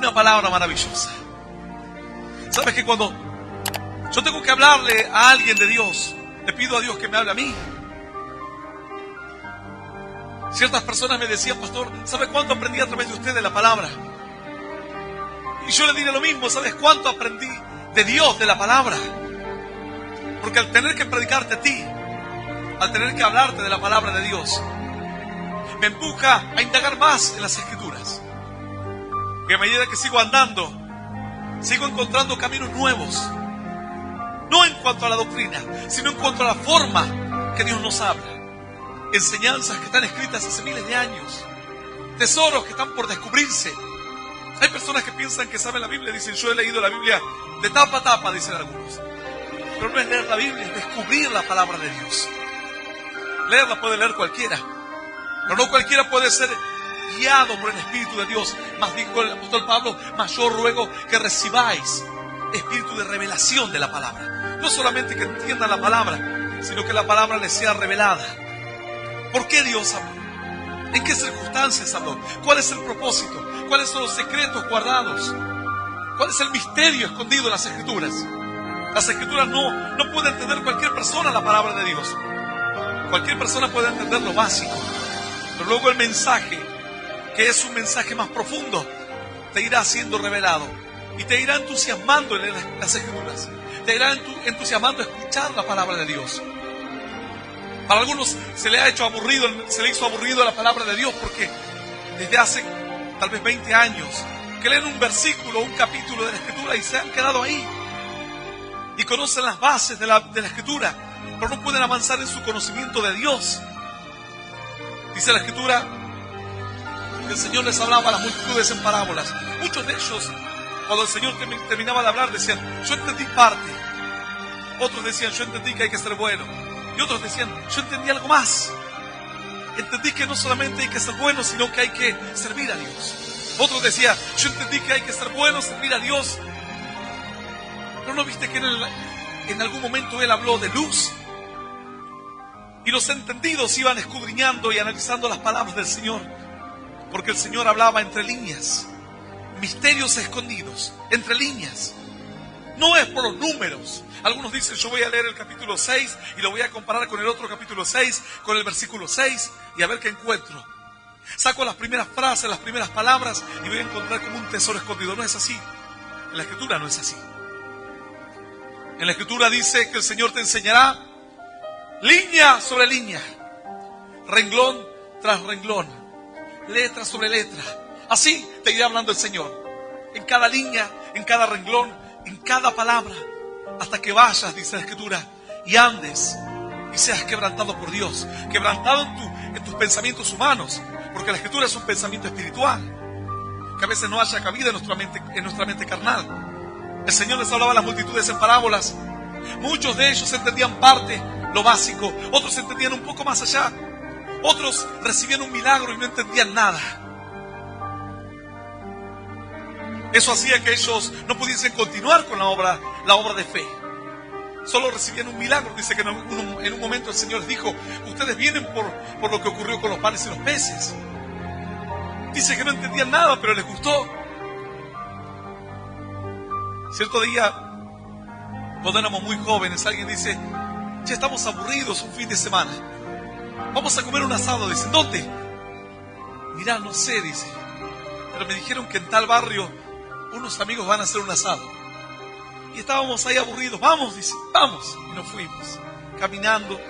una palabra maravillosa. ¿Sabes que cuando yo tengo que hablarle a alguien de Dios, le pido a Dios que me hable a mí? Ciertas personas me decían: pastor, ¿sabe cuánto aprendí a través de usted de la palabra? Y yo le diré lo mismo: ¿sabes cuánto aprendí de Dios, de la palabra? Porque al tener que predicarte a ti, al tener que hablarte de la palabra de Dios, me empuja a indagar más en las Escrituras. Y a medida que sigo andando, sigo encontrando caminos nuevos. No en cuanto a la doctrina, sino en cuanto a la forma que Dios nos habla. Enseñanzas que están escritas hace miles de años. Tesoros que están por descubrirse. Hay personas que piensan que saben la Biblia, dicen: yo he leído la Biblia de tapa a tapa, dicen algunos. Pero no es leer la Biblia, es descubrir la palabra de Dios. Leerla puede leer cualquiera, pero no cualquiera puede ser guiado por el Espíritu de Dios. Más dijo el apóstol Pablo: mas yo ruego que recibáis espíritu de revelación de la palabra. No solamente que entiendan la palabra, sino que la palabra les sea revelada. ¿Por qué Dios habló? ¿En qué circunstancias habló? ¿Cuál es el propósito? ¿Cuáles son los secretos guardados? ¿Cuál es el misterio escondido en las Escrituras? Las Escrituras no puede entender cualquier persona la palabra de Dios. Cualquier persona puede entender lo básico, pero luego el mensaje, que es un mensaje más profundo, te irá siendo revelado y te irá entusiasmando en las Escrituras. Te irá entusiasmando a escuchar la palabra de Dios. Para algunos se le hizo aburrido la palabra de Dios, porque desde hace tal vez 20 años que leen un versículo, un capítulo de la Escritura y se han quedado ahí. Y conocen las bases de la Escritura, pero no pueden avanzar en su conocimiento de Dios. Dice la Escritura que el Señor les hablaba a las multitudes en parábolas. Muchos de ellos, cuando el Señor terminaba de hablar, decían: yo entendí parte. Otros decían: yo entendí que hay que ser bueno. Y otros decían: yo entendí algo más. Entendí que no solamente hay que ser bueno, sino que hay que servir a Dios. Otros decían: yo entendí que hay que ser bueno, servir a Dios. ¿Pero no viste que en algún momento Él habló de luz? Y los entendidos iban escudriñando y analizando las palabras del Señor, porque el Señor hablaba entre líneas, misterios escondidos, entre líneas. No es por los números. Algunos dicen: yo voy a leer el capítulo 6 y lo voy a comparar con el otro capítulo 6, con el versículo 6, y a ver qué encuentro. Saco las primeras frases, las primeras palabras, y voy a encontrar como un tesoro escondido. No es así. En la Escritura no es así. En la Escritura dice que el Señor te enseñará línea sobre línea, renglón tras renglón, letra sobre letra. Así te irá hablando el Señor, en cada línea, en cada renglón, en cada palabra, hasta que vayas, dice la Escritura, y andes y seas quebrantado por Dios, quebrantado en tus pensamientos humanos, porque la Escritura es un pensamiento espiritual, que a veces no haya cabida en nuestra mente carnal. El Señor les hablaba a las multitudes en parábolas. Muchos de ellos entendían parte, lo básico. Otros entendían un poco más allá. Otros recibían un milagro y no entendían nada. Eso hacía que ellos no pudiesen continuar con la obra de fe. Solo recibían un milagro. Dice que en un momento el Señor les dijo: ustedes vienen por lo que ocurrió con los panes y los peces. Dice que no entendían nada, pero les gustó. Cierto día, cuando éramos muy jóvenes, alguien dice: ya estamos aburridos un fin de semana, vamos a comer un asado. Dicen: ¿dónde? Mirá, no sé, dice, pero me dijeron que en tal barrio unos amigos van a hacer un asado. Y estábamos ahí aburridos. Vamos, dice, vamos. Y nos fuimos, caminando,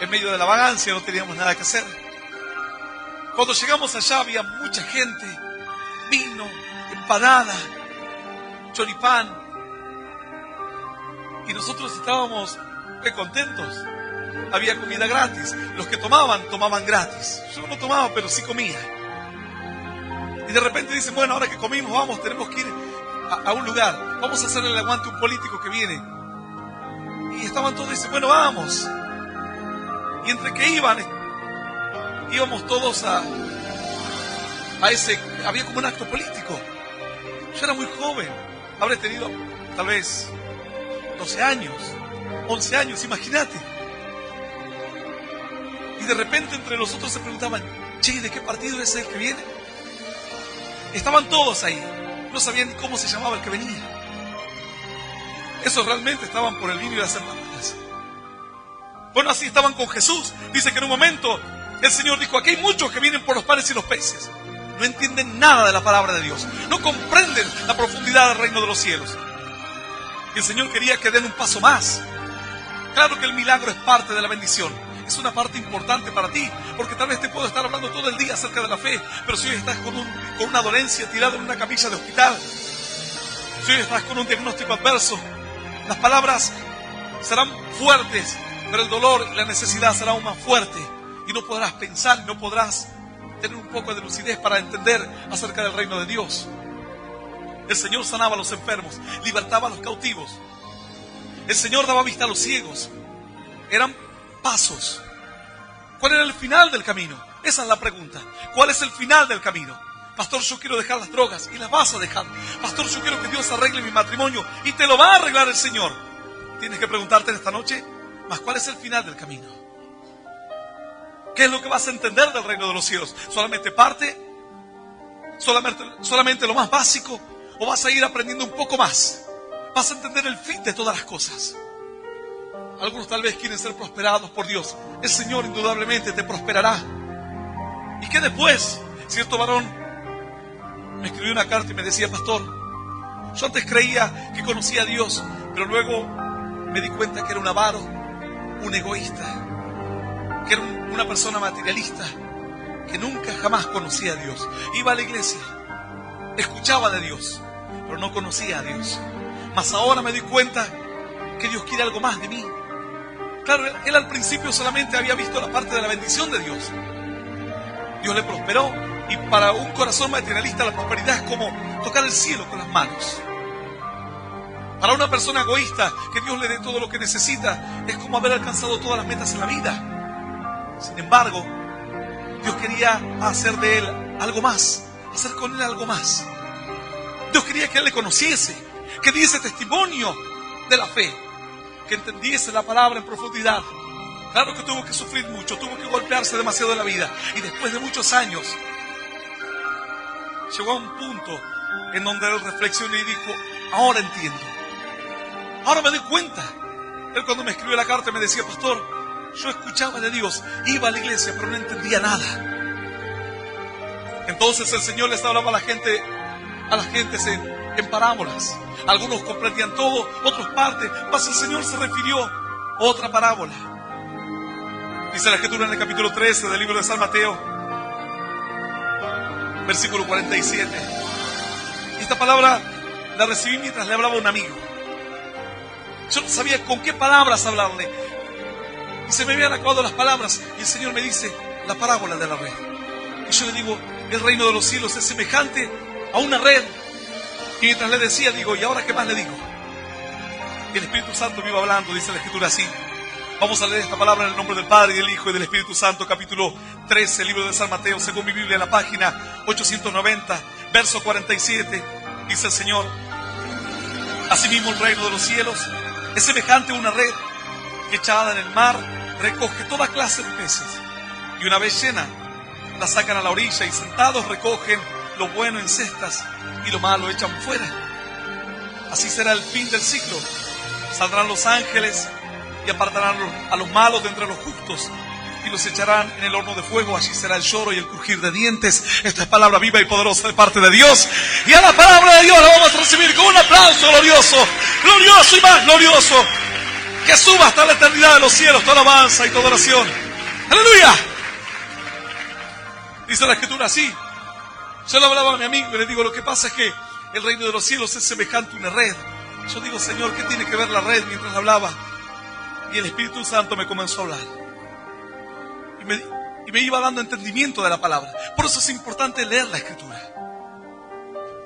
en medio de la vagancia, no teníamos nada que hacer. Cuando llegamos allá había mucha gente, vino, empanada, choripán, y nosotros estábamos muy contentos. Había comida gratis. Los que tomaban gratis. Yo no tomaba, pero sí comía. Y de repente dicen: bueno, ahora que comimos, vamos, tenemos que ir a un lugar, vamos a hacerle el aguante a un político que viene. Y estaban todos, dicen: bueno, vamos. Y entre que íbamos todos a ese, había como un acto político. Yo era muy joven, habré tenido tal vez 12 años, 11 años, imagínate. Y de repente entre nosotros se preguntaban: che, ¿de qué partido es el que viene? Estaban todos ahí. No sabían ni cómo se llamaba el que venía. Esos realmente estaban por el vino y las empanadas. Bueno, así estaban con Jesús. Dice que en un momento el Señor dijo: aquí hay muchos que vienen por los panes y los peces. No entienden nada de la palabra de Dios. No comprenden la profundidad del reino de los cielos. Y el Señor quería que den un paso más. Claro que el milagro es parte de la bendición. Es una parte importante para ti, porque tal vez te puedo estar hablando todo el día acerca de la fe, pero si hoy estás con una dolencia tirado en una camilla de hospital, si hoy estás con un diagnóstico adverso, las palabras serán fuertes, pero el dolor y la necesidad será aún más fuerte, y no podrás pensar, no podrás tener un poco de lucidez para entender acerca del reino de Dios. El Señor sanaba a los enfermos, libertaba a los cautivos. El Señor daba vista a los ciegos. Eran pasos. ¿Cuál era el final del camino? Esa es la pregunta. ¿Cuál es el final del camino? Pastor, yo quiero dejar las drogas, y las vas a dejar. Pastor, yo quiero que Dios arregle mi matrimonio, y te lo va a arreglar el Señor. Tienes que preguntarte en esta noche, ¿mas cuál es el final del camino? ¿Qué es lo que vas a entender del reino de los cielos? ¿Solamente parte? ¿Solamente lo más básico? ¿O vas a ir aprendiendo un poco más? Vas a entender el fin de todas las cosas. Algunos tal vez quieren ser prosperados por Dios. El Señor indudablemente te prosperará. ¿Y qué después? Cierto varón me escribió una carta y me decía: pastor, yo antes creía que conocía a Dios, pero luego me di cuenta que era un avaro, un egoísta, que era una persona materialista, que nunca jamás conocía a Dios. Iba a la iglesia, escuchaba de Dios, pero no conocía a Dios. Mas ahora me di cuenta que Dios quiere algo más de mí. Claro, él al principio solamente había visto la parte de la bendición de Dios. Dios le prosperó, y para un corazón materialista la prosperidad es como tocar el cielo con las manos. Para una persona egoísta, que Dios le dé todo lo que necesita, es como haber alcanzado todas las metas en la vida. Sin embargo, Dios quería hacer de él algo más, hacer con él algo más. Dios quería que él le conociese, que diese testimonio de la fe, que entendiese la palabra en profundidad. Claro que tuvo que sufrir mucho, tuvo que golpearse demasiado en la vida, y después de muchos años llegó a un punto en donde él reflexionó y dijo: ahora entiendo, ahora me doy cuenta. Él, cuando me escribió la carta, me decía: pastor, yo escuchaba de Dios, iba a la iglesia, pero no entendía nada. Entonces el Señor les hablaba a las gentes en parábolas. Algunos comprendían todo, otros parte, mas el Señor se refirió a otra parábola. Dice la Escritura en el capítulo 13 del libro de San Mateo, versículo 47. Y esta palabra la recibí mientras le hablaba a un amigo. Yo no sabía con qué palabras hablarle, y se me habían acabado las palabras, y el Señor me dice: la parábola de la red. Y yo le digo: el reino de los cielos es semejante a una red. Y mientras le decía, digo: ¿y ahora qué más le digo? Y el Espíritu Santo me iba hablando. Dice la Escritura así. Vamos a leer esta palabra en el nombre del Padre, y del Hijo, y del Espíritu Santo. Capítulo 13, libro de San Mateo, según mi Biblia, en la página 890, verso 47. Dice el Señor: asimismo el reino de los cielos es semejante a una red que, echada en el mar, recoge toda clase de peces. Y una vez llena, la sacan a la orilla, y sentados recogen lo bueno en cestas, y lo malo echan fuera. Así será el fin del ciclo. Saldrán los ángeles y apartarán a los malos de entre los justos, y los echarán en el horno de fuego. Allí será el lloro y el crujir de dientes. Esta es palabra viva y poderosa de parte de Dios. Y a la palabra de Dios la vamos a recibir con un aplauso glorioso, glorioso y más glorioso, que suba hasta la eternidad de los cielos toda alabanza y toda oración. ¡Aleluya! Dice la Escritura así. Yo le hablaba a mi amigo y le digo: lo que pasa es que el reino de los cielos es semejante a una red. Yo digo: Señor, ¿qué tiene que ver la red? Mientras hablaba, y el Espíritu Santo me comenzó a hablar, y me iba dando entendimiento de la palabra. Por eso es importante leer la Escritura.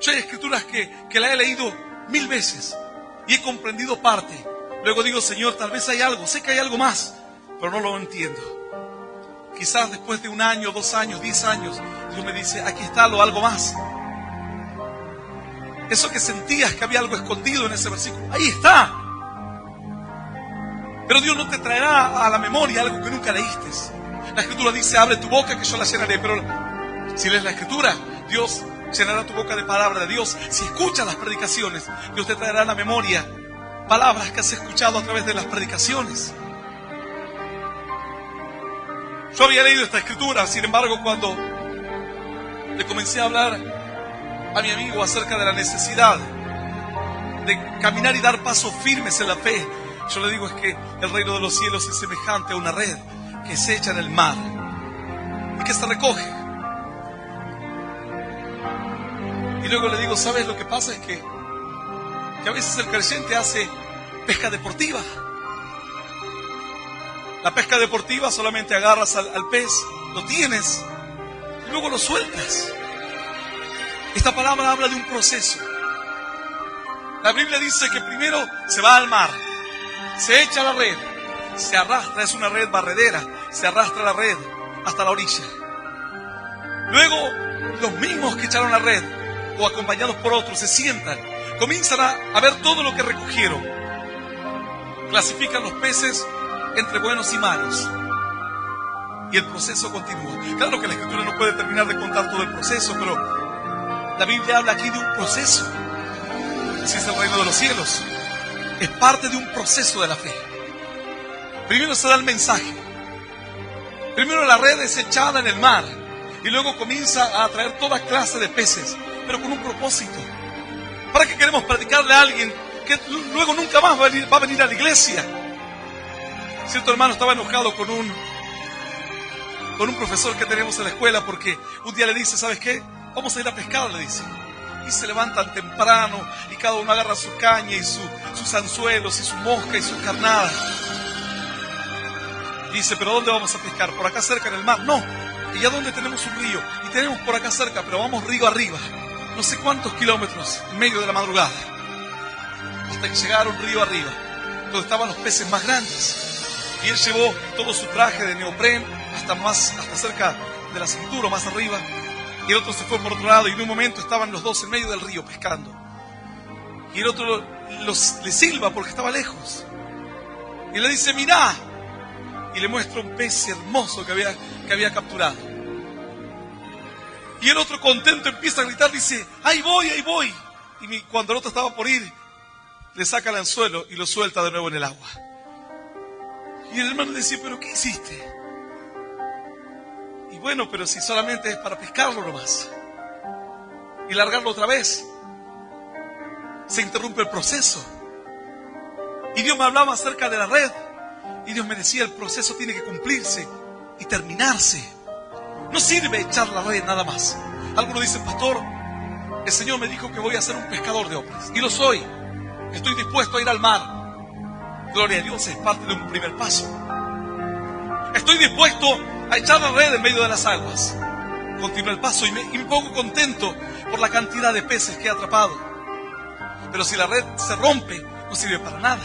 Yo hay escrituras que la he leído 1000 veces y he comprendido parte. Luego digo: Señor, tal vez hay algo, sé que hay algo más, pero no lo entiendo. Quizás después de 1 año, 2 años, 10 años, Dios me dice: aquí está lo algo más. Eso que sentías que había algo escondido en ese versículo, ahí está. Pero Dios no te traerá a la memoria algo que nunca leíste. La Escritura dice: abre tu boca que yo la llenaré. Pero si lees la Escritura, Dios llenará tu boca de palabra de Dios. Si escuchas las predicaciones, Dios te traerá a la memoria palabras que has escuchado a través de las predicaciones. Yo había leído esta escritura, sin embargo, cuando le comencé a hablar a mi amigo acerca de la necesidad de caminar y dar pasos firmes en la fe, yo le digo es que el reino de los cielos es semejante a una red que se echa en el mar y que se recoge. Y luego le digo, ¿sabes lo que pasa? Es que a veces el creyente hace pesca deportiva. La pesca deportiva solamente agarras al pez, lo tienes y luego lo sueltas. Esta palabra habla de un proceso. La Biblia dice que primero se va al mar, se echa la red, se arrastra, es una red barredera, se arrastra la red hasta la orilla. Luego los mismos que echaron la red o acompañados por otros se sientan, comienzan a ver todo lo que recogieron, clasifican los peces entre buenos y malos y el proceso continúa. Claro que la Escritura no puede terminar de contar todo el proceso, pero la Biblia habla aquí de un proceso. Así es el reino de los cielos, es parte de un proceso de la fe. Primero se da el mensaje, primero la red es echada en el mar y luego comienza a atraer toda clase de peces, pero con un propósito. ¿Para qué queremos predicarle a alguien que luego nunca más va a venir a la iglesia? Cierto hermano estaba enojado con un profesor que tenemos en la escuela porque un día le dice, ¿sabes qué? Vamos a ir a pescar, le dice. Y se levantan temprano y cada uno agarra su caña y sus anzuelos y su mosca y su carnada. Y dice, ¿pero dónde vamos a pescar? ¿Por acá cerca en el mar? No, y ya donde tenemos un río. Y tenemos por acá cerca, pero vamos río arriba. No sé cuántos kilómetros en medio de la madrugada. Hasta que llegaron río arriba, donde estaban los peces más grandes. Y él llevó todo su traje de neopren hasta cerca de la cintura, más arriba. Y el otro se fue por otro lado y en un momento estaban los dos en medio del río pescando. Y el otro le silba porque estaba lejos. Y le dice, mirá. Y le muestra un pez hermoso que había capturado. Y el otro contento empieza a gritar, dice, ahí voy, ahí voy. Y cuando el otro estaba por ir, le saca el anzuelo y lo suelta de nuevo en el agua. Y el hermano decía, ¿pero qué hiciste? Y bueno, pero si solamente es para pescarlo nomás y largarlo otra vez, se interrumpe el proceso. Y Dios me hablaba acerca de la red y Dios me decía, el proceso tiene que cumplirse y terminarse. No sirve echar la red nada más. Algunos dicen, pastor, el Señor me dijo que voy a ser un pescador de hombres. Y lo soy. Estoy dispuesto a ir al mar. Gloria a Dios, es parte de un primer paso. Estoy dispuesto a echar la red en medio de las aguas. Continúa el paso y me pongo contento por la cantidad de peces que he atrapado. Pero si la red se rompe, no sirve para nada.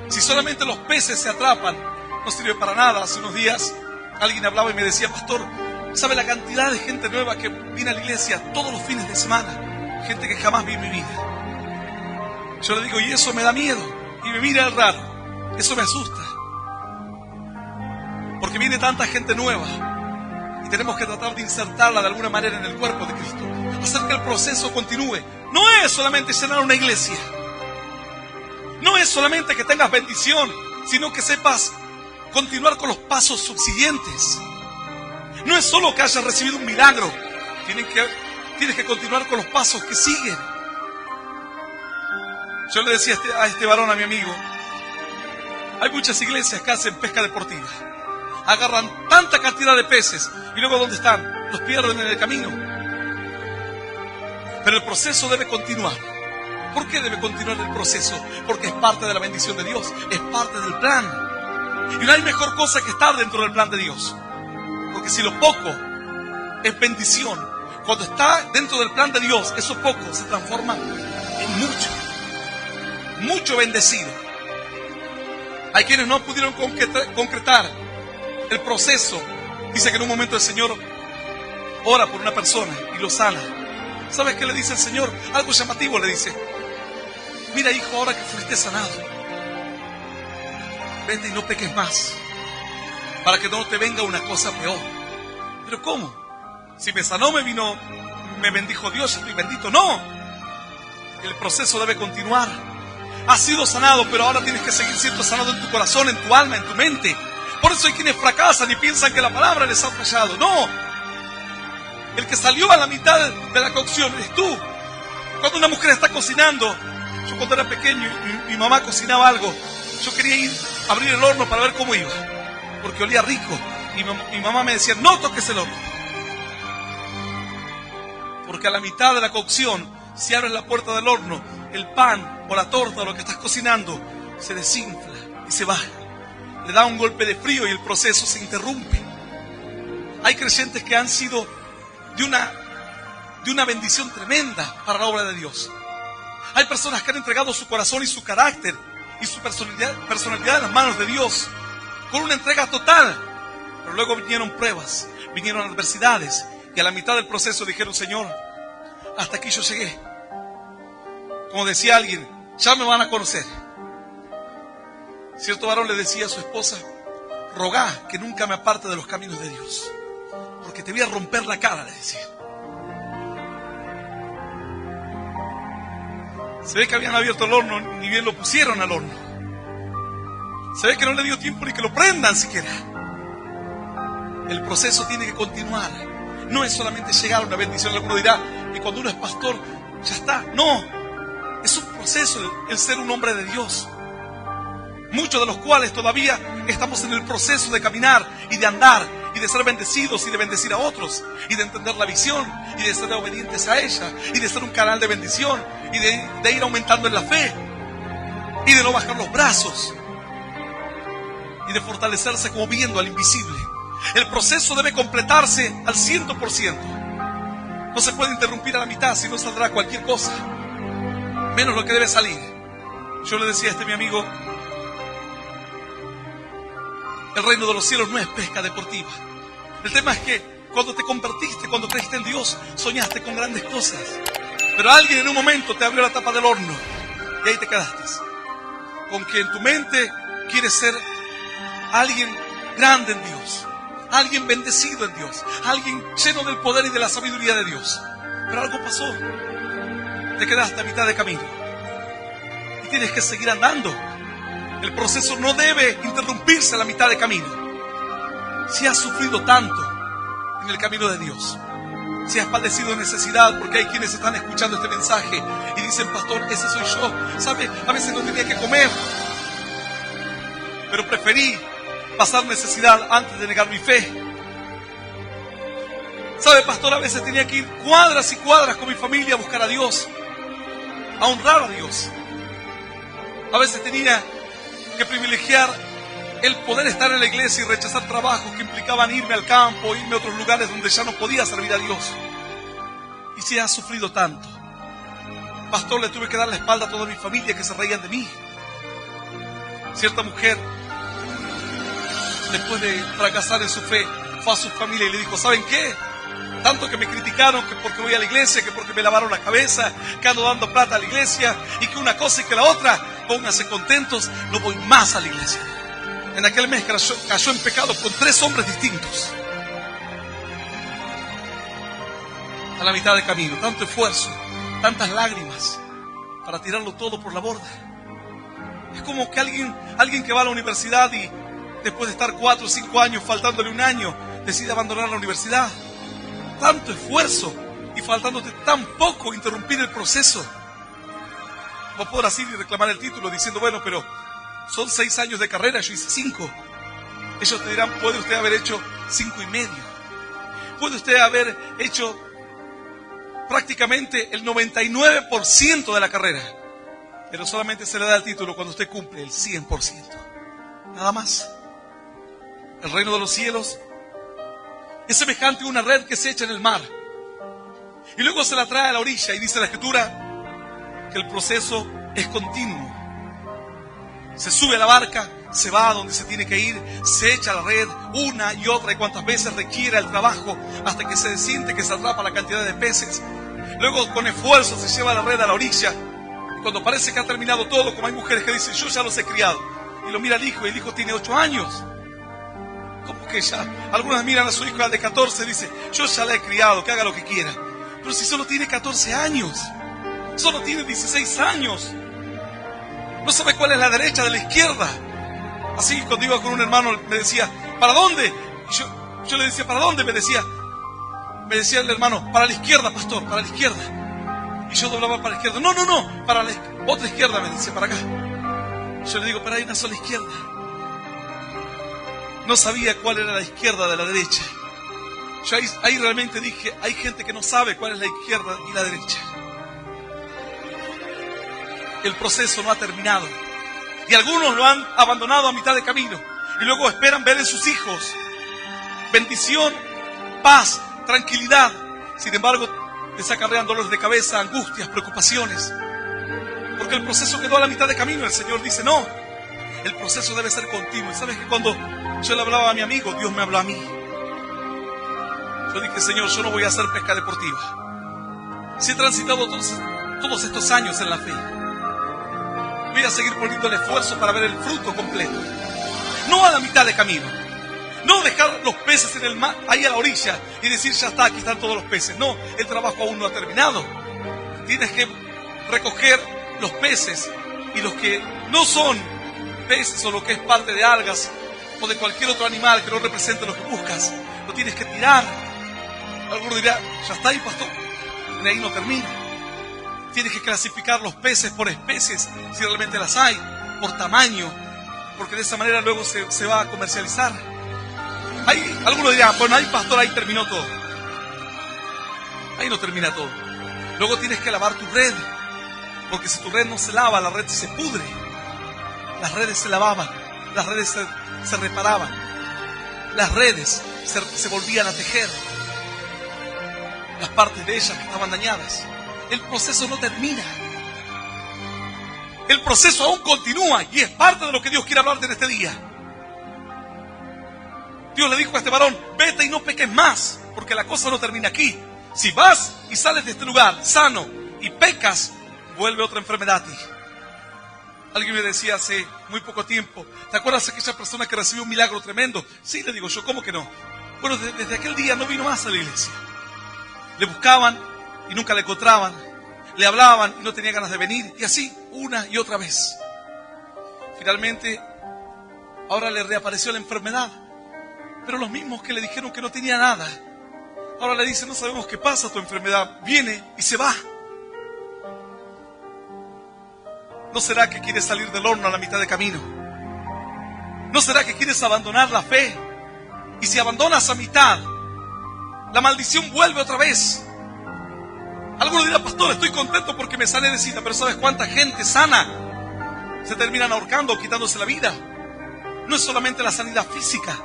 Si solamente los peces se atrapan, no sirve para nada. Hace unos días alguien hablaba y me decía, pastor, ¿sabe la cantidad de gente nueva que viene a la iglesia todos los fines de semana? Gente que jamás vi en mi vida. Yo le digo, y eso me da miedo. Y me mira el raro. Eso me asusta. Porque viene tanta gente nueva. Y tenemos que tratar de insertarla de alguna manera en el cuerpo de Cristo. Hacer que el proceso continúe. No es solamente llenar una iglesia. No es solamente que tengas bendición, sino que sepas continuar con los pasos subsiguientes. No es solo que hayas recibido un milagro. Tienes que continuar con los pasos que siguen. Yo le decía a este varón, a mi amigo, hay muchas iglesias que hacen pesca deportiva. Agarran tanta cantidad de peces y luego ¿dónde están? Los pierden en el camino. Pero el proceso debe continuar. ¿Por qué debe continuar el proceso? Porque es parte de la bendición de Dios, es parte del plan. Y no hay mejor cosa que estar dentro del plan de Dios. Porque si lo poco es bendición, cuando está dentro del plan de Dios, eso poco se transforma en mucho. Mucho bendecido. Hay quienes no pudieron concretar el proceso. Dice que en un momento el Señor ora por una persona y lo sana. ¿Sabes qué le dice el Señor? Algo llamativo le dice. Mira, hijo, ahora que fuiste sanado, vete y no peques más, para que no te venga una cosa peor. ¿Pero cómo? Si me sanó, me me bendijo Dios, estoy bendito. No, el proceso debe continuar. Has sido sanado, pero ahora tienes que seguir siendo sanado en tu corazón, en tu alma, en tu mente. Por eso hay quienes fracasan y piensan que la palabra les ha fallado. No, el que salió a la mitad de la cocción eres tú. Cuando una mujer está cocinando, yo cuando era pequeño y mi mamá cocinaba algo, yo quería ir a abrir el horno para ver cómo iba, porque olía rico. Y mi mamá me decía, no toques el horno, porque a la mitad de la cocción, si abres la puerta del horno, el pan o la torta o lo que estás cocinando se desinfla y se baja. Le da un golpe de frío y el proceso se interrumpe. Hay creyentes que han sido de una bendición tremenda para la obra de Dios. Hay personas que han entregado su corazón y su carácter y su personalidad en las manos de Dios con una entrega total. Pero luego vinieron pruebas, vinieron adversidades y a la mitad del proceso dijeron, Señor, hasta aquí yo llegué. Como decía alguien, ya me van a conocer. Cierto varón le decía a su esposa, rogá que nunca me aparte de los caminos de Dios, porque te voy a romper la cara, le decía. Se ve que habían abierto el horno, ni bien lo pusieron al horno. Se ve que no le dio tiempo ni que lo prendan siquiera. El proceso tiene que continuar. No es solamente llegar a una bendición. Alguno dirá, y cuando uno es pastor, ya está. No, es un proceso el ser un hombre de Dios. Muchos de los cuales todavía estamos en el proceso de caminar y de andar y de ser bendecidos y de bendecir a otros y de entender la visión y de ser obedientes a ella y de ser un canal de bendición y de ir aumentando en la fe y de no bajar los brazos y de fortalecerse como viendo al invisible. El proceso debe completarse al 100%. No se puede interrumpir a la mitad, si no saldrá cualquier cosa, menos lo que debe salir. Yo le decía a mi amigo, el reino de los cielos no es pesca deportiva. El tema es que cuando te convertiste, cuando creíste en Dios, soñaste con grandes cosas. Pero alguien en un momento te abrió la tapa del horno y ahí te quedaste. Con que en tu mente quieres ser alguien grande en Dios, alguien bendecido en Dios, alguien lleno del poder y de la sabiduría de Dios. Pero algo pasó. Te quedaste a mitad de camino y tienes que seguir andando. El proceso no debe interrumpirse a la mitad de camino. Si has sufrido tanto en el camino de Dios, si has padecido necesidad, porque hay quienes están escuchando este mensaje y dicen, pastor, ese soy yo. ¿Sabe? A veces no tenía que comer, pero preferí pasar necesidad antes de negar mi fe. ¿Sabe, pastor? A veces tenía que ir cuadras y cuadras con mi familia a buscar a Dios, a honrar a Dios. A veces tenía que privilegiar el poder estar en la iglesia y rechazar trabajos que implicaban irme al campo, irme a otros lugares donde ya no podía servir a Dios. Y si has sufrido tanto, pastor, le tuve que dar la espalda a toda mi familia que se reían de mí. Cierta mujer, después de fracasar en su fe, fue a su familia y le dijo, ¿saben qué? Tanto que me criticaron, que porque voy a la iglesia, que porque me lavaron la cabeza, que ando dando plata a la iglesia, y que una cosa y que la otra, pónganse contentos, no voy más a la iglesia. En aquel mes cayó en pecado con 3 hombres distintos. A la mitad de camino, tanto esfuerzo, tantas lágrimas, para tirarlo todo por la borda. Es como que alguien que va a la universidad y después de estar 4 o 5 años, faltándole un año, decide abandonar la universidad. Tanto esfuerzo y faltándote tan poco, interrumpir el proceso. No podrás ir y reclamar el título diciendo, bueno, pero son 6 años de carrera, yo hice 5. Ellos te dirán, puede usted haber hecho 5 y medio. Puede usted haber hecho prácticamente el 99% de la carrera, pero solamente se le da el título cuando usted cumple el 100%. Nada más. El reino de los cielos es semejante a una red que se echa en el mar y luego se la trae a la orilla, y dice la Escritura que el proceso es continuo. Se sube a la barca, se va a donde se tiene que ir, se echa la red una y otra y cuantas veces requiera el trabajo hasta que se siente que se atrapa la cantidad de peces. Luego con esfuerzo se lleva la red a la orilla y cuando parece que ha terminado todo, como hay mujeres que dicen, yo ya los he criado, y lo mira el hijo y el hijo tiene 8 años. ¿Cómo que ya? Algunas miran a su hija de 14 y dicen, yo ya la he criado, que haga lo que quiera. Pero si solo tiene 14 años, solo tiene 16 años, no sabe cuál es la derecha de la izquierda. Así cuando iba con un hermano me decía, ¿para dónde? Y yo le decía, ¿para dónde? Me decía el hermano, para la izquierda, pastor, para la izquierda. Y yo doblaba para la izquierda. No, para la otra izquierda, me decía, para acá. Yo le digo, pero hay una sola izquierda. No sabía cuál era la izquierda de la derecha. Yo ahí realmente dije, hay gente que no sabe cuál es la izquierda y la derecha. El proceso no ha terminado. Y algunos lo han abandonado a mitad de camino. Y luego esperan ver en sus hijos bendición, paz, tranquilidad. Sin embargo, les acarrean dolores de cabeza, angustias, preocupaciones. Porque el proceso quedó a la mitad de camino. El Señor dice, no, el proceso debe ser continuo. Y sabes que cuando yo le hablaba a mi amigo, Dios me habló a mí. Yo dije, Señor, yo no voy a hacer pesca deportiva. Si he transitado todos estos años en la fe, voy a seguir poniendo el esfuerzo para ver el fruto completo. No a la mitad de camino. No dejar los peces en el mar, ahí a la orilla, y decir, ya está, aquí están todos los peces. No, el trabajo aún no ha terminado. Tienes que recoger los peces y los que no son peces o lo que es parte de algas o de cualquier otro animal que no represente lo que buscas, lo tienes que tirar. Alguno dirá, ya está ahí, pastor. Y ahí no termina. Tienes que clasificar los peces por especies, si realmente las hay, por tamaño, porque de esa manera luego se va a comercializar. Algunos dirán, bueno, ahí, pastor, ahí terminó todo. Ahí no termina todo. Luego tienes que lavar tu red, porque si tu red no se lava, la red se pudre. Las redes se lavaban, las redes se reparaban, las redes se volvían a tejer, las partes de ellas que estaban dañadas. El proceso no termina. El proceso aún continúa y es parte de lo que Dios quiere hablarte en este día. Dios le dijo a este varón, vete y no peques más, porque la cosa no termina aquí. Si vas y sales de este lugar sano y pecas, vuelve otra enfermedad a ti. Alguien me decía hace muy poco tiempo, ¿te acuerdas de aquella persona que recibió un milagro tremendo? Sí, le digo yo, ¿cómo que no? Bueno, desde aquel día no vino más a la iglesia. Le buscaban y nunca le encontraban. Le hablaban y no tenía ganas de venir. Y así, una y otra vez. Finalmente, ahora le reapareció la enfermedad. Pero los mismos que le dijeron que no tenía nada, ahora le dicen, no sabemos qué pasa, tu enfermedad viene y se va. ¿No será que quieres salir del horno a la mitad de camino? ¿No será que quieres abandonar la fe? Y si abandonas a mitad, la maldición vuelve otra vez. Algunos dirán, pastor, estoy contento porque me sané de cita, pero ¿sabes cuánta gente sana se terminan ahorcando o quitándose la vida? No es solamente la sanidad física.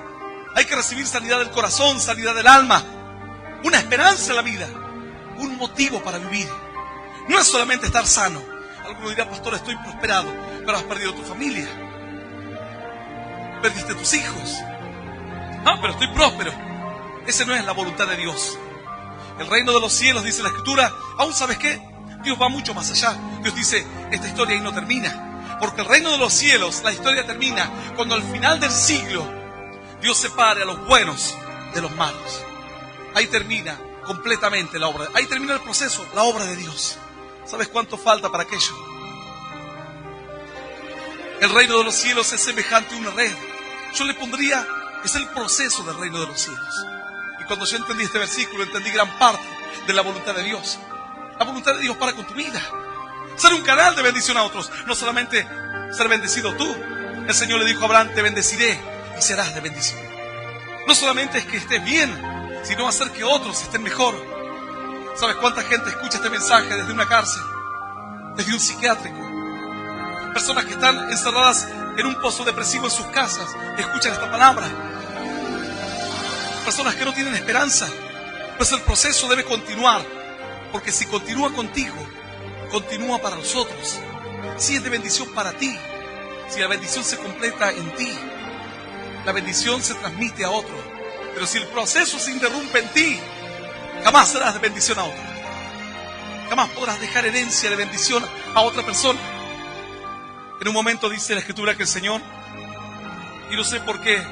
Hay que recibir sanidad del corazón, sanidad del alma, una esperanza en la vida, un motivo para vivir. No es solamente estar sano. Alguno dirá, pastor, estoy prosperado, pero has perdido tu familia. Perdiste tus hijos. Ah, pero estoy próspero. Esa no es la voluntad de Dios. El reino de los cielos, dice la Escritura, aún sabes qué, Dios va mucho más allá. Dios dice, esta historia ahí no termina. Porque el reino de los cielos, la historia termina cuando al final del siglo Dios separe a los buenos de los malos. Ahí termina completamente la obra. Ahí termina el proceso, la obra de Dios. ¿Sabes cuánto falta para aquello? El reino de los cielos es semejante a una red. Yo le pondría, es el proceso del reino de los cielos. Y cuando yo entendí este versículo, entendí gran parte de la voluntad de Dios. La voluntad de Dios para con tu vida. Ser un canal de bendición a otros. No solamente ser bendecido tú. El Señor le dijo a Abraham, te bendeciré y serás de bendición. No solamente es que estés bien, sino hacer que otros estén mejor. ¿Sabes cuánta gente escucha este mensaje desde una cárcel? Desde un psiquiátrico. Personas que están encerradas en un pozo depresivo en sus casas, escuchan esta palabra. Personas que no tienen esperanza. Pues el proceso debe continuar, porque si continúa contigo, continúa para los otros. Si es de bendición para ti, si la bendición se completa en ti, la bendición se transmite a otro. Pero si el proceso se interrumpe en ti, jamás serás de bendición a otro. Jamás podrás dejar herencia de bendición a otra persona. En un momento dice la Escritura que el Señor, y no sé por qué,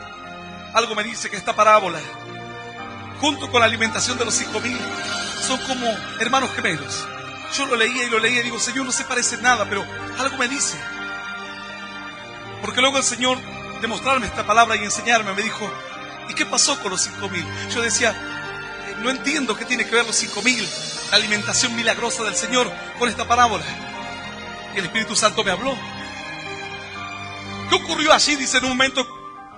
algo me dice que esta parábola, junto con la alimentación de los 5,000, son como hermanos gemelos. Yo lo leía y digo, Señor, no se parece en nada, pero algo me dice. Porque luego el Señor, de mostrarme esta palabra y enseñarme, me dijo, ¿y qué pasó con los 5,000? Yo decía, no entiendo qué tiene que ver los 5,000, la alimentación milagrosa del Señor, con esta parábola. Y el Espíritu Santo me habló. ¿Qué ocurrió allí? Dice, en un momento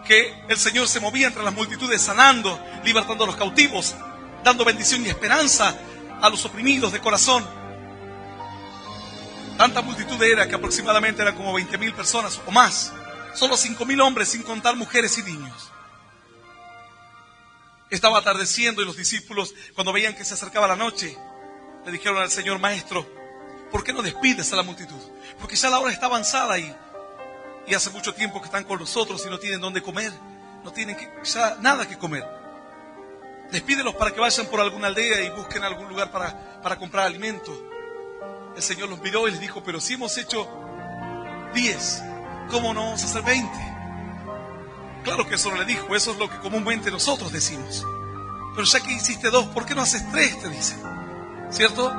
que el Señor se movía entre las multitudes, sanando, libertando a los cautivos, dando bendición y esperanza a los oprimidos de corazón. Tanta multitud era que aproximadamente eran como 20,000 personas o más. Solo 5,000 hombres, sin contar mujeres y niños. Estaba atardeciendo y los discípulos, cuando veían que se acercaba la noche, le dijeron al Señor, Maestro, ¿por qué no despides a la multitud? Porque ya la hora está avanzada y hace mucho tiempo que están con nosotros y no tienen dónde comer. No tienen ya nada que comer. Despídelos para que vayan por alguna aldea y busquen algún lugar para comprar alimento. El Señor los miró y les dijo, pero si hemos hecho 10, ¿cómo no vamos a hacer 20? Claro que eso no le dijo, eso es lo que comúnmente nosotros decimos. Pero ya que hiciste 2, ¿por qué no haces 3? Te dice. ¿Cierto?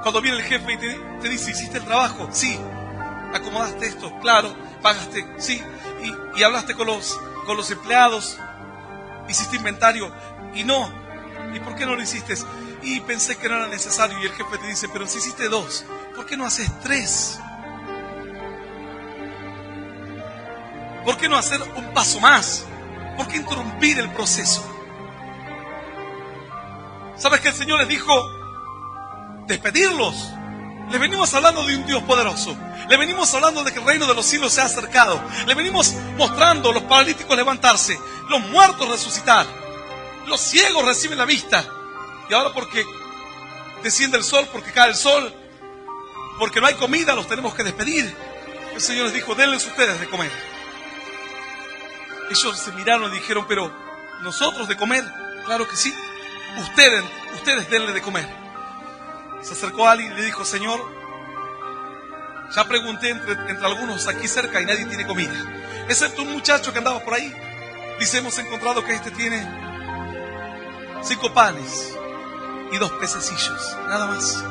Cuando viene el jefe y te dice, ¿hiciste el trabajo? Sí. ¿Acomodaste esto? Claro. ¿Pagaste? Sí. Y hablaste con los empleados. ¿Hiciste inventario? Y no. ¿Y por qué no lo hiciste? Y pensé que no era necesario. Y el jefe te dice, pero si hiciste 2, ¿por qué no haces 3? ¿Por qué no hacer un paso más? ¿Por qué interrumpir el proceso? ¿Sabes que el Señor les dijo? Despedirlos. Les venimos hablando de un Dios poderoso. Le venimos hablando de que el reino de los cielos se ha acercado. Le venimos mostrando los paralíticos levantarse, los muertos resucitar, los ciegos reciben la vista. Y ahora porque desciende el sol, porque cae el sol, porque no hay comida, los tenemos que despedir. El Señor les dijo, denles ustedes de comer. Ellos se miraron y dijeron, pero ¿nosotros de comer? Claro que sí. Ustedes denle de comer. Se acercó a alguien y le dijo, Señor, ya pregunté entre algunos aquí cerca y nadie tiene comida, excepto un muchacho que andaba por ahí. Dice, hemos encontrado que este tiene 5 panes y 2 pececillos, nada más.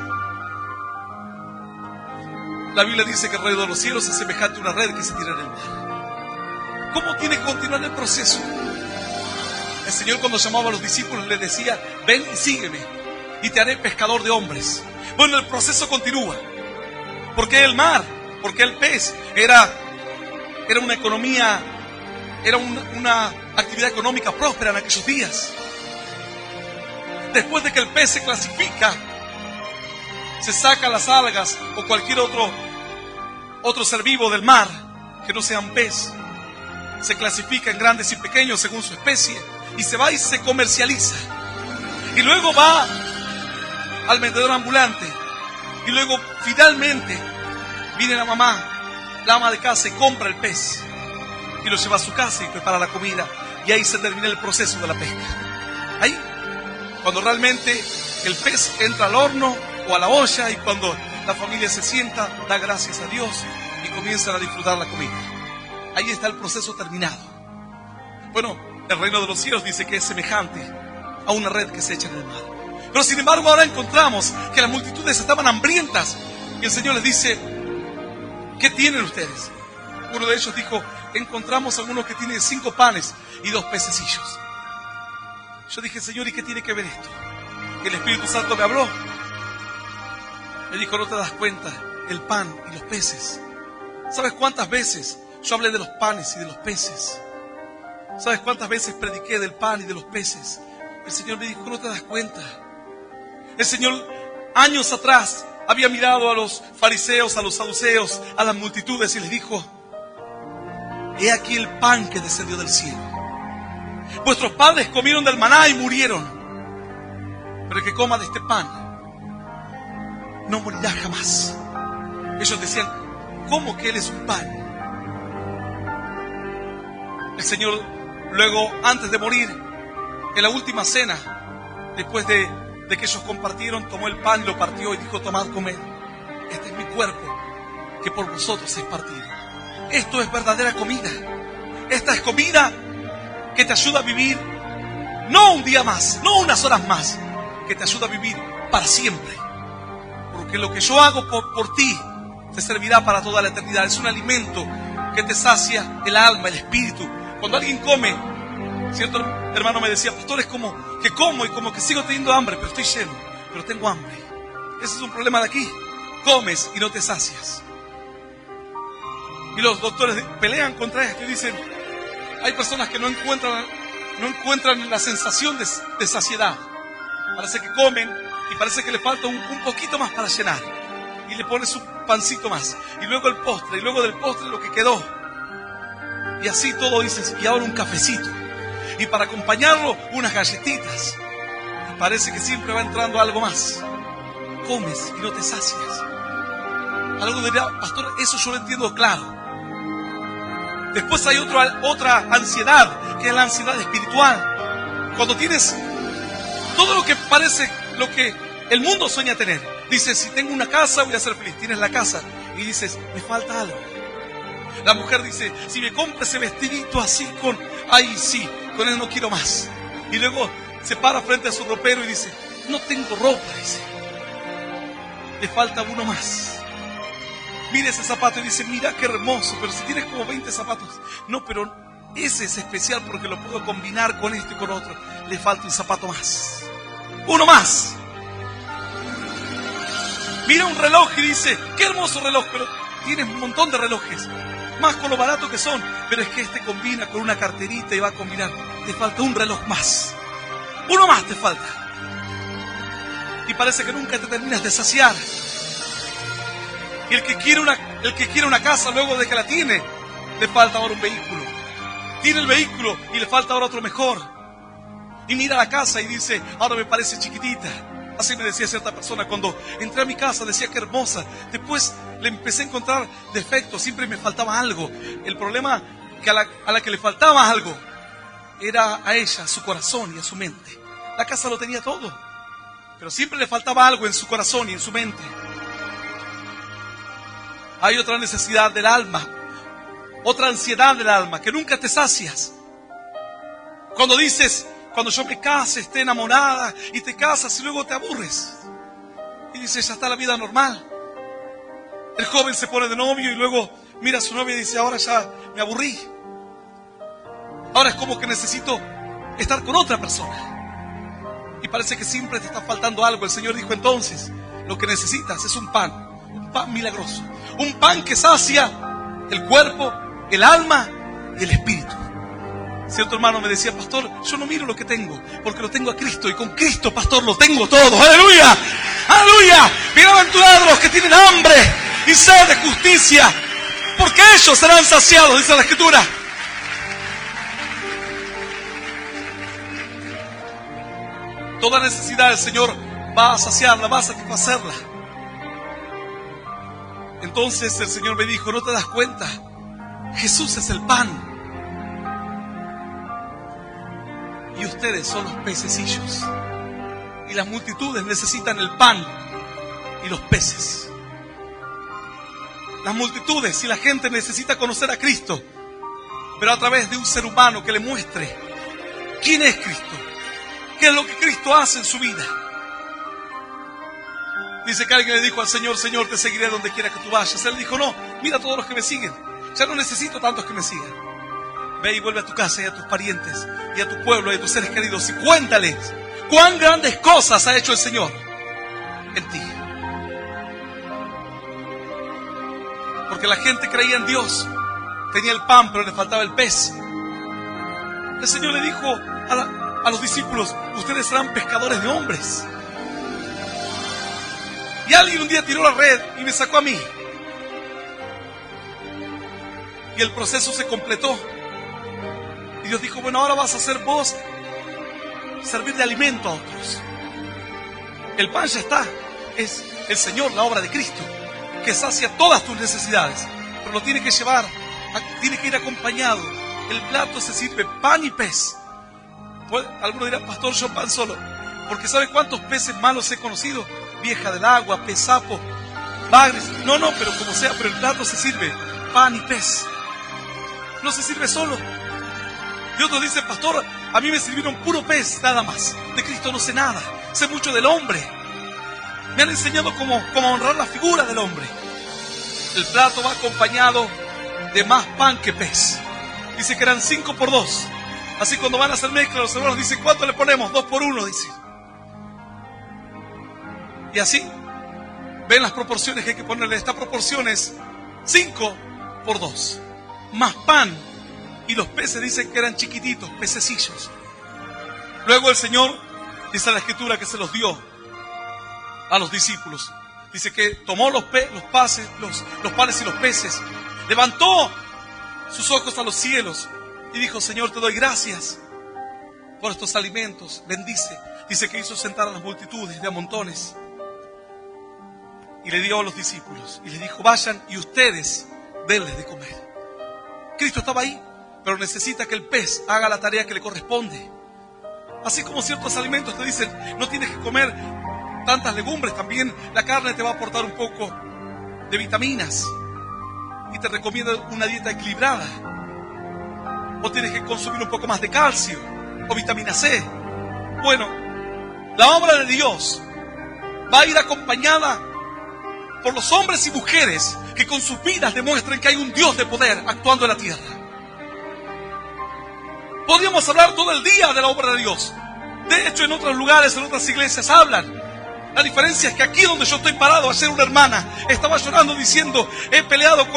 La Biblia dice que el reino de los cielos es semejante a una red que se tira en el mar. ¿Cómo tiene que continuar el proceso? El Señor, cuando llamaba a los discípulos, les decía, ven y sígueme y te haré pescador de hombres. Bueno, el proceso continúa. ¿Por qué el mar? Porque el pez era una economía, era una actividad económica próspera en aquellos días. Después de que el pez se clasifica, se saca las algas o cualquier otro ser vivo del mar que no sea un pez. Se clasifica en grandes y pequeños según su especie y se va y se comercializa. Y luego va al vendedor ambulante. Y luego finalmente viene la mamá, la ama de casa, y compra el pez y lo lleva a su casa y prepara la comida. Y ahí se termina el proceso de la pesca. Ahí, cuando realmente el pez entra al horno o a la olla, y cuando la familia se sienta, da gracias a Dios y comienzan a disfrutar la comida. Ahí está el proceso terminado. Bueno, el reino de los cielos dice que es semejante a una red que se echa en el mar. Pero sin embargo ahora encontramos que las multitudes estaban hambrientas. Y el Señor les dice, ¿qué tienen ustedes? Uno de ellos dijo, encontramos a uno que tiene 5 panes y 2 pececillos. Yo dije, Señor, ¿y qué tiene que ver esto? Y el Espíritu Santo me habló. Me dijo, ¿no te das cuenta? El pan y los peces. ¿Sabes cuántas veces yo hablé de los panes y de los peces? ¿Sabes cuántas veces prediqué del pan y de los peces? El Señor me dijo, ¿no te das cuenta? El Señor, años atrás, había mirado a los fariseos, a los saduceos, a las multitudes y les dijo, he aquí el pan que descendió del cielo. Vuestros padres comieron del maná y murieron. Pero el que coma de este pan no morirá jamás. Ellos decían, ¿cómo que Él es un pan? El Señor luego, antes de morir, en la última cena, después de que ellos compartieron, tomó el pan y lo partió y dijo, tomad, comed. Este es mi cuerpo, que por vosotros es partido. Esto es verdadera comida. Esta es comida que te ayuda a vivir, no un día más, no unas horas más, que te ayuda a vivir para siempre. Porque lo que yo hago por ti te servirá para toda la eternidad. Es un alimento que te sacia el alma, el espíritu. Cuando alguien come, cierto hermano me decía, pastor, es como que como y como que sigo teniendo hambre, pero estoy lleno, pero tengo hambre. Ese es un problema de aquí. Comes y no te sacias. Y los doctores pelean contra esto y dicen, hay personas que no encuentran la sensación de saciedad. Parece que comen y parece que le falta un poquito más para llenar. Y le pones un pancito más. Y luego el postre. Y luego del postre lo que quedó. Y así todo dices, y ahora un cafecito. Y para acompañarlo, unas galletitas. Y parece que siempre va entrando algo más. Comes y no te sacias. Algo dirá, pastor, eso yo lo entiendo claro. Después hay otra ansiedad, que es la ansiedad espiritual. Cuando tienes todo lo que parece, lo que el mundo sueña tener. Dices, si tengo una casa voy a ser feliz. Tienes la casa y dices, me falta algo. La mujer dice, si me compro ese vestidito así ay sí, con él no quiero más. Y luego se para frente a su ropero y dice, no tengo ropa, dice. Le falta uno más. Mira ese zapato y dice, mira qué hermoso, pero si tienes como 20 zapatos. No, pero ese es especial porque lo puedo combinar con esto y con otro. Le falta un zapato más. Uno más. Mira un reloj y dice, qué hermoso reloj, pero tienes un montón de relojes. Más con lo barato que son. Pero es que este combina con una carterita y va a combinar. Te falta un reloj más. Uno más te falta. Y parece que nunca te terminas de saciar. Y el que quiere una casa luego de que la tiene, le falta ahora un vehículo. Tiene el vehículo y le falta ahora otro mejor. Y mira la casa y dice, ahora me parece chiquitita. Así me decía cierta persona, cuando entré a mi casa decía que hermosa. Después le empecé a encontrar defectos, siempre me faltaba algo. El problema que a la que le faltaba algo era a ella, a su corazón y a su mente. La casa lo tenía todo, pero siempre le faltaba algo en su corazón y en su mente. Hay otra necesidad del alma, otra ansiedad del alma, que nunca te sacias. Cuando dices, cuando yo me case, esté enamorada, y te casas y luego te aburres. Y dices, ya está la vida normal. El joven se pone de novio y luego mira a su novia y dice, ahora ya me aburrí. Ahora es como que necesito estar con otra persona. Y parece que siempre te está faltando algo. El Señor dijo entonces, lo que necesitas es un pan milagroso. Un pan que sacia el cuerpo, el alma y el espíritu. Cierto hermano me decía, pastor, yo no miro lo que tengo, porque lo tengo a Cristo, y con Cristo, pastor, lo tengo todo. ¡Aleluya! ¡Aleluya! Bienaventurados los que tienen hambre y sed de justicia, porque ellos serán saciados, dice la Escritura. Toda necesidad el Señor va a saciarla, va a satisfacerla. Entonces el Señor me dijo, ¿no te das cuenta? Jesús es el pan. Y ustedes son los pececillos. Y las multitudes necesitan el pan y los peces. Las multitudes y la gente necesita conocer a Cristo, pero a través de un ser humano que le muestre quién es Cristo, qué es lo que Cristo hace en su vida. Dice que alguien le dijo al Señor, Señor, te seguiré donde quiera que tú vayas. Él dijo, no, mira a todos los que me siguen. Ya no necesito tantos que me sigan. Ve y vuelve a tu casa y a tus parientes y a tu pueblo y a tus seres queridos y cuéntales cuán grandes cosas ha hecho el Señor en ti. Porque la gente creía en Dios, tenía el pan pero le faltaba el pez. El Señor le dijo a los discípulos, ustedes serán pescadores de hombres. Y alguien un día tiró la red y me sacó a mí. Y el proceso se completó. Y Dios dijo, bueno, ahora vas a ser vos, servir de alimento a otros. El pan ya está. Es el Señor, la obra de Cristo, que sacia todas tus necesidades. Pero lo tiene que llevar, tiene que ir acompañado. El plato se sirve pan y pez. Algunos dirán, pastor, yo pan solo. Porque ¿sabe cuántos peces malos he conocido? Vieja del agua, pez sapo, bagres. No, pero como sea, pero el plato se sirve pan y pez. No se sirve solo. Y otros dicen, pastor, a mí me sirvieron puro pez, nada más. De Cristo no sé nada, sé mucho del hombre. Me han enseñado cómo honrar la figura del hombre. El plato va acompañado de más pan que pez. Dice que eran 5 por 2. Así cuando van a hacer mezcla, los hermanos dicen, ¿cuánto le ponemos? 2 por 1, dice. Y así, ven las proporciones que hay que ponerle. Esta proporción es 5 por 2. Más pan. Y los peces dicen que eran chiquititos, pececillos. Luego el Señor, dice la Escritura, que se los dio a los discípulos. Dice que tomó los panes y los peces, levantó sus ojos a los cielos y dijo, Señor, te doy gracias por estos alimentos, bendice. Dice que hizo sentar a las multitudes de a montones y le dio a los discípulos y les dijo, vayan y ustedes denles de comer. Cristo estaba ahí, pero necesita que el pez haga la tarea que le corresponde. Así como ciertos alimentos te dicen, no tienes que comer tantas legumbres, también la carne te va a aportar un poco de vitaminas y te recomienda una dieta equilibrada. O tienes que consumir un poco más de calcio o vitamina C. Bueno, la obra de Dios va a ir acompañada por los hombres y mujeres que con sus vidas demuestren que hay un Dios de poder actuando en la tierra. Podríamos hablar todo el día de la obra de Dios. De hecho, en otros lugares, en otras iglesias hablan. La diferencia es que aquí donde yo estoy parado, ayer una hermana estaba llorando diciendo, he peleado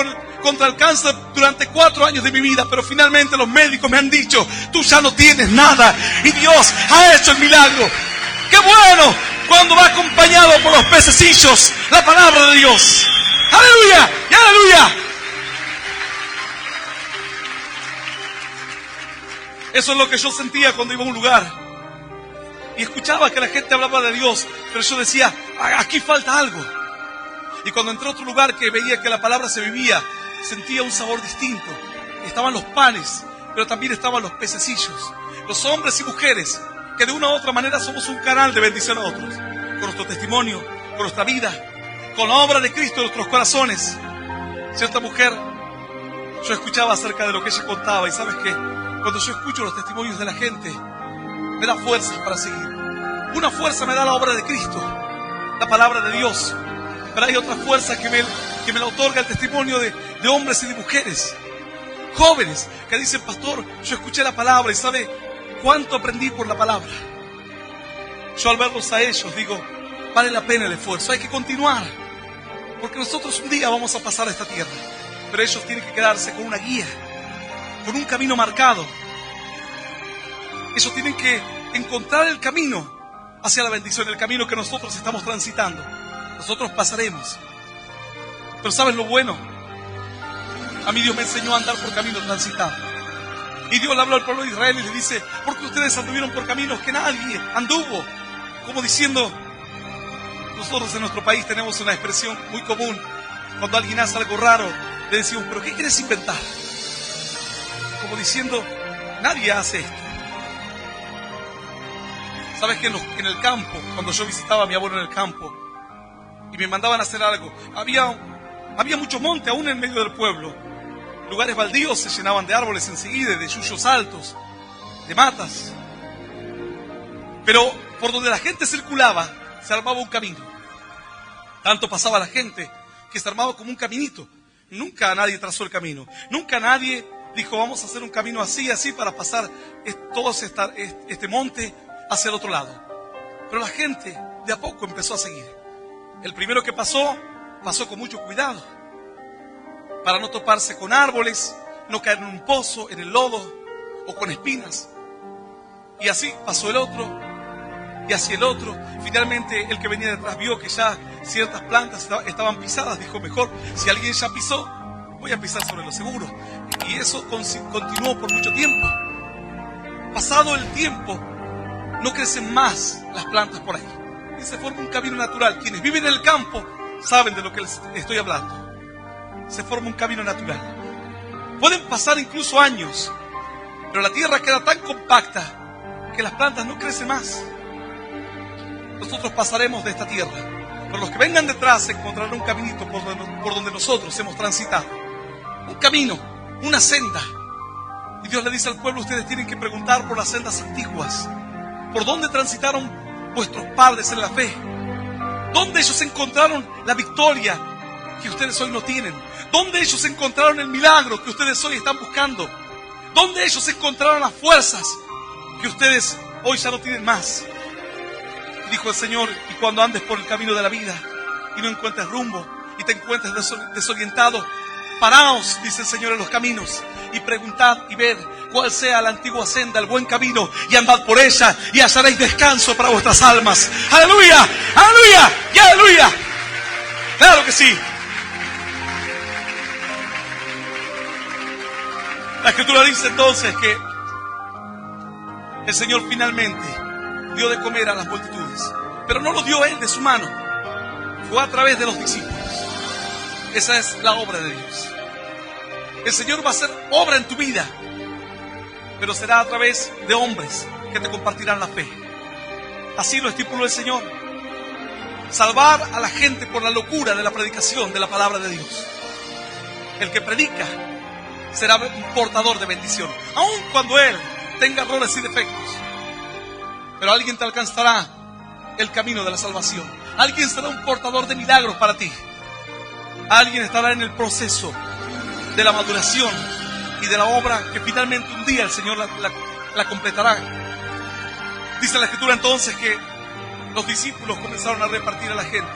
contra el cáncer durante 4 años de mi vida, pero finalmente los médicos me han dicho, tú ya no tienes nada. Y Dios ha hecho el milagro. ¡Qué bueno! Cuando va acompañado por los pececillos, la palabra de Dios. ¡Aleluya! ¡Y aleluya! Eso es lo que yo sentía cuando iba a un lugar y escuchaba que la gente hablaba de Dios, pero yo decía, aquí falta algo. Y cuando entré a otro lugar que veía que la palabra se vivía, sentía un sabor distinto. Estaban los panes, pero también estaban los pececillos. Los hombres y mujeres que de una u otra manera somos un canal de bendición a otros. Con nuestro testimonio, con nuestra vida, con la obra de Cristo en nuestros corazones. Cierta mujer, yo escuchaba acerca de lo que ella contaba, y ¿sabes qué? Cuando yo escucho los testimonios de la gente, me da fuerzas para seguir. Una fuerza me da la obra de Cristo, la palabra de Dios. Pero hay otra fuerza que me la otorga el testimonio de hombres y de mujeres, jóvenes, que dicen, pastor, yo escuché la palabra y ¿sabe cuánto aprendí por la palabra? Yo al verlos a ellos digo, vale la pena el esfuerzo, hay que continuar. Porque nosotros un día vamos a pasar a esta tierra, pero ellos tienen que quedarse con una guía, con un camino marcado. Ellos tienen que encontrar el camino hacia la bendición, el camino que nosotros estamos transitando. Nosotros pasaremos. Pero ¿sabes lo bueno? A mí Dios me enseñó a andar por caminos transitados. Y Dios le habló al pueblo de Israel y le dice, porque ustedes anduvieron por caminos que nadie anduvo. Como diciendo, nosotros en nuestro país tenemos una expresión muy común. Cuando alguien hace algo raro, le decimos, ¿pero qué quieres inventar? Como diciendo, nadie hace esto. ¿Sabes que en el campo, cuando yo visitaba a mi abuelo en el campo y me mandaban a hacer algo, había mucho monte aún en medio del pueblo? Lugares baldíos se llenaban de árboles enseguida, de yuyos altos, de matas. Pero por donde la gente circulaba, se armaba un camino. Tanto pasaba la gente que se armaba como un caminito. Nunca nadie trazó el camino. Nunca nadie dijo, vamos a hacer un camino así, así, para pasar todo este monte hacia el otro lado. Pero la gente de a poco empezó a seguir. El primero que pasó con mucho cuidado, para no toparse con árboles, no caer en un pozo, en el lodo o con espinas. Y así pasó el otro, y así el otro. Finalmente el que venía detrás vio que ya ciertas plantas estaban pisadas. Dijo, mejor, si alguien ya pisó, voy a pisar sobre lo seguro. Y eso continuó por mucho tiempo. Pasado el tiempo, no crecen más las plantas por ahí. Y se forma un camino natural. Quienes viven en el campo saben de lo que les estoy hablando. Se forma un camino natural. Pueden pasar incluso años, pero la tierra queda tan compacta que las plantas no crecen más. Nosotros pasaremos de esta tierra, pero los que vengan detrás encontrarán un caminito por donde nosotros hemos transitado. Un camino, una senda, Y Dios le dice al pueblo: ustedes tienen que preguntar por las sendas antiguas, por dónde transitaron vuestros padres en la fe, dónde ellos encontraron la victoria que ustedes hoy no tienen, dónde ellos encontraron el milagro que ustedes hoy están buscando, dónde ellos encontraron las fuerzas que ustedes hoy ya no tienen más. Y dijo el Señor: y cuando andes por el camino de la vida y no encuentres rumbo y te encuentres desorientado, paraos, dice el Señor, en los caminos y preguntad y ved cuál sea la antigua senda, el buen camino, y andad por ella y hallaréis descanso para vuestras almas. ¡Aleluya! ¡Aleluya! ¡Y aleluya! ¡Claro que sí! La Escritura dice entonces que el Señor finalmente dio de comer a las multitudes, pero no lo dio Él de su mano, fue a través de los discípulos. Esa es la obra de Dios. El Señor va a hacer obra en tu vida, pero será a través de hombres que te compartirán la fe. Así lo estipuló el Señor: salvar a la gente por la locura de la predicación de la palabra de Dios. El que predica será un portador de bendición, aun cuando él tenga errores y defectos. Pero alguien te alcanzará el camino de la salvación. Alguien será un portador de milagros para ti. Alguien estará en el proceso de la maduración y de la obra que finalmente un día el Señor la completará. Dice la Escritura entonces que los discípulos comenzaron a repartir a la gente,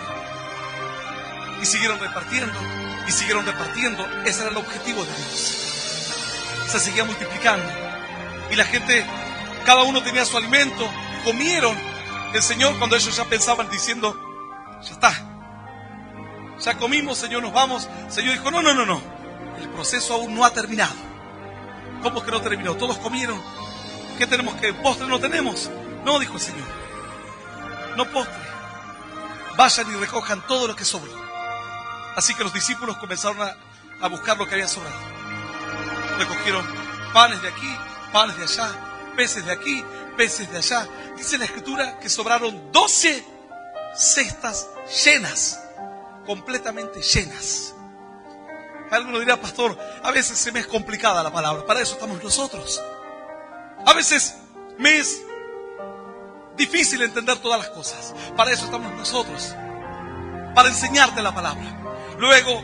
y siguieron repartiendo y siguieron repartiendo. Ese era el objetivo de Dios. Se seguía multiplicando y la gente, cada uno tenía su alimento. Comieron. El Señor, cuando ellos ya pensaban diciendo: ya está, ya comimos, Señor, nos vamos, el Señor dijo: no, el proceso aún no ha terminado. ¿Cómo que no terminó? Todos comieron. ¿Qué tenemos? ¿Que postre no tenemos? No, dijo el Señor, no postre. Vayan y recojan todo lo que sobró. Así que los discípulos comenzaron a buscar lo que había sobrado. Recogieron panes de aquí, panes de allá, peces de aquí, peces de allá. Dice la Escritura que sobraron 12 cestas llenas, completamente llenas. Alguno dirá: pastor, a veces se me es complicada la palabra. Para eso estamos nosotros. A veces me es difícil entender todas las cosas. Para eso estamos nosotros, para enseñarte la palabra. Luego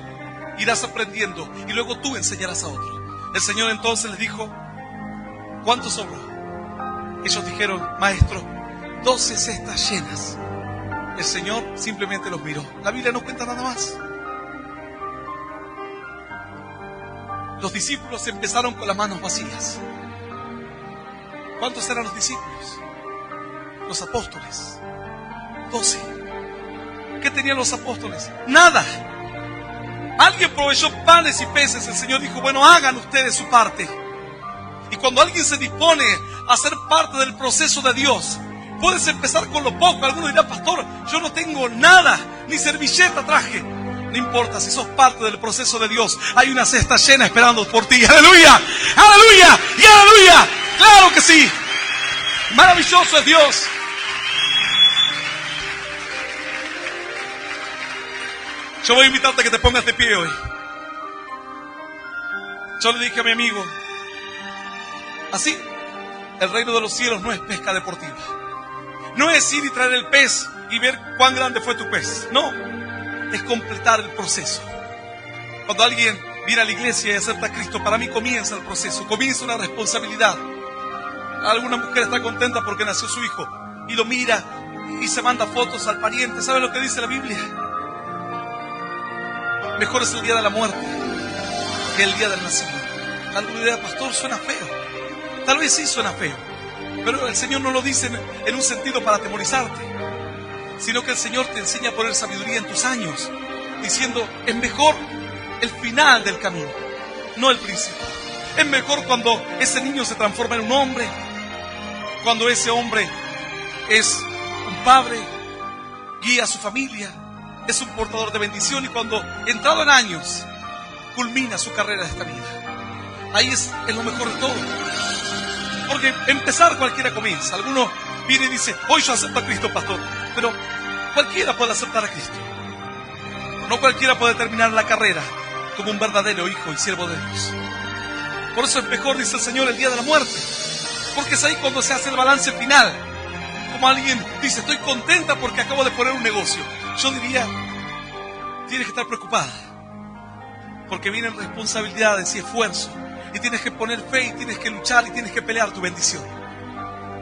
irás aprendiendo y luego tú enseñarás a otro. El Señor entonces les dijo: ¿cuánto sobró? Ellos dijeron: maestro, 12 cestas llenas. El Señor simplemente los miró. La Biblia no cuenta nada más. Los discípulos empezaron con las manos vacías. ¿Cuántos eran los discípulos? Los apóstoles. 12. ¿Qué tenían los apóstoles? Nada. Alguien proveyó panes y peces. El Señor dijo: bueno, hagan ustedes su parte. Y cuando alguien se dispone a ser parte del proceso de Dios, puedes empezar con lo poco. Alguno dirá: pastor, yo no tengo nada, ni servilleta traje. No importa, si sos parte del proceso de Dios, hay una cesta llena esperando por ti. ¡Aleluya! ¡Aleluya! ¡Y aleluya! ¡Claro que sí! ¡Maravilloso es Dios! Yo voy a invitarte a que te pongas de pie hoy. Yo le dije a mi amigo: así, el reino de los cielos no es pesca deportiva. No es ir y traer el pez y ver cuán grande fue tu pez. No, es completar el proceso. Cuando alguien viene a la iglesia y acepta a Cristo, para mí comienza el proceso, comienza una responsabilidad. Alguna mujer está contenta porque nació su hijo y lo mira y se manda fotos al pariente. ¿Sabe lo que dice la Biblia? Mejor es el día de la muerte que el día del nacimiento. Alguno dirá: pastor, suena feo. Tal vez sí suena feo, pero el Señor no lo dice en un sentido para atemorizarte, sino que el Señor te enseña a poner sabiduría en tus años, diciendo: es mejor el final del camino, no el principio. Es mejor cuando ese niño se transforma en un hombre, cuando ese hombre es un padre, guía a su familia, es un portador de bendición, y cuando, entrado en años, culmina su carrera de esta vida. Ahí es lo mejor de todo. Porque empezar cualquiera comienza. Alguno viene y dice: hoy yo acepto a Cristo, pastor. Pero cualquiera puede aceptar a Cristo. No cualquiera puede terminar la carrera como un verdadero hijo y siervo de Dios. Por eso es mejor, dice el Señor, el día de la muerte. Porque es ahí cuando se hace el balance final. Como alguien dice, estoy contenta porque acabo de poner un negocio. Yo diría, tienes que estar preocupada. Porque vienen responsabilidades y esfuerzo. Y tienes que poner fe y tienes que luchar y tienes que pelear tu bendición.